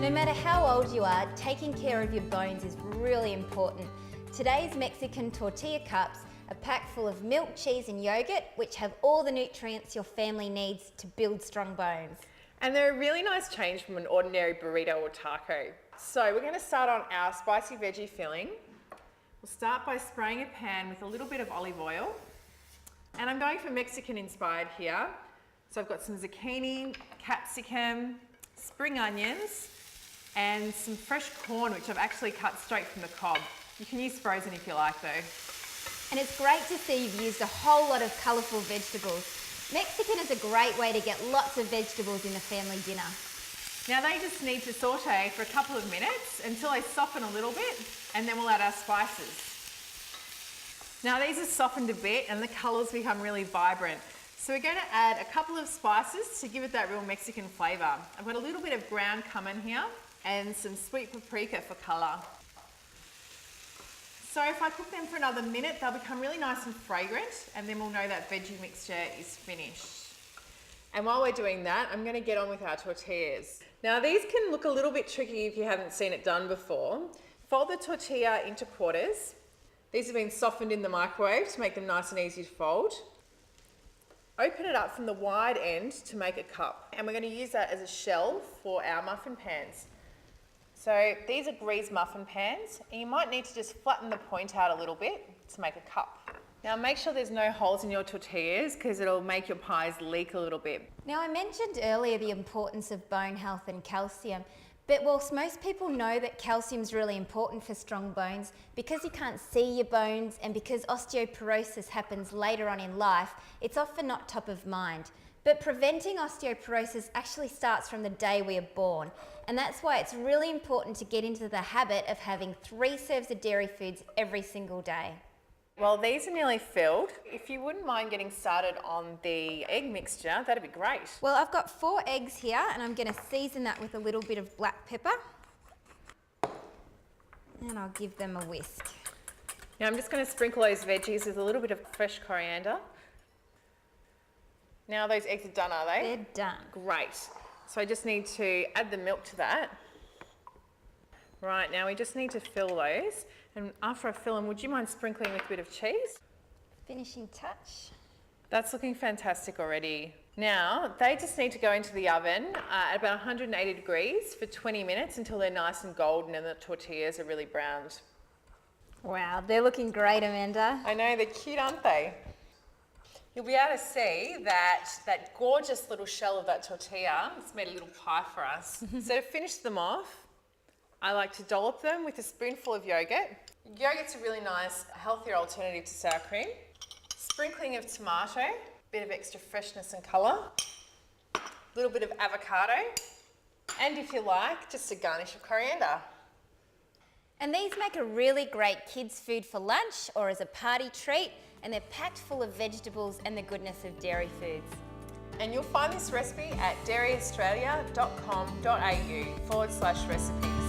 No matter how old you are, taking care of your bones is really important. Today's Mexican tortilla cups are packed full of milk, cheese and yogurt, which have all the nutrients your family needs to build strong bones. And they're a really nice change from an ordinary burrito or taco. So we're going to start on our spicy veggie filling. We'll start by spraying a pan with a little bit of olive oil. And I'm going for Mexican inspired here. So I've got some zucchini, capsicum, spring onions, and some fresh corn, which I've actually cut straight from the cob. You can use frozen if you like though. And it's great to see you've used a whole lot of colourful vegetables. Mexican is a great way to get lots of vegetables in the family dinner. Now they just need to saute for a couple of minutes until they soften a little bit, and then we'll add our spices. Now these are softened a bit and the colours become really vibrant. So we're going to add a couple of spices to give it that real Mexican flavour. I've got a little bit of ground cumin here and some sweet paprika for colour. So if I cook them for another minute, they'll become really nice and fragrant, and then we'll know that veggie mixture is finished. And while we're doing that, I'm going to get on with our tortillas. Now these can look a little bit tricky if you haven't seen it done before. Fold the tortilla into quarters. These have been softened in the microwave to make them nice and easy to fold. Open it up from the wide end to make a cup, and we're going to use that as a shell for our muffin pans. So these are greased muffin pans, and you might need to just flatten the point out a little bit to make a cup. Now make sure there's no holes in your tortillas because it'll make your pies leak a little bit. Now I mentioned earlier the importance of bone health and calcium, but whilst most people know that calcium is really important for strong bones, because you can't see your bones and because osteoporosis happens later on in life, it's often not top of mind. But preventing osteoporosis actually starts from the day we are born, and that's why it's really important to get into the habit of having 3 serves of dairy foods every single day. Well, these are nearly filled. If you wouldn't mind getting started on the egg mixture, that'd be great. Well, I've got 4 eggs here, and I'm going to season that with a little bit of black pepper. And I'll give them a whisk. Now I'm just going to sprinkle those veggies with a little bit of fresh coriander. Now those eggs are done, are they? They're done. Great. So I just need to add the milk to that. Right, now we just need to fill those. And after I fill them, would you mind sprinkling with a bit of cheese? Finishing touch. That's looking fantastic already. Now, they just need to go into the oven at about 180 degrees for 20 minutes until they're nice and golden and the tortillas are really browned. Wow, they're looking great, Amanda. I know, they're cute, aren't they? You'll be able to see that gorgeous little shell of that tortilla. It's made a little pie for us. So to finish them off, I like to dollop them with a spoonful of yogurt. Yogurt's a really nice, healthier alternative to sour cream. Sprinkling of tomato, bit of extra freshness and colour, a little bit of avocado, and if you like, just a garnish of coriander. And these make a really great kids' food for lunch or as a party treat, and they're packed full of vegetables and the goodness of dairy foods. And you'll find this recipe at dairyaustralia.com.au/recipes.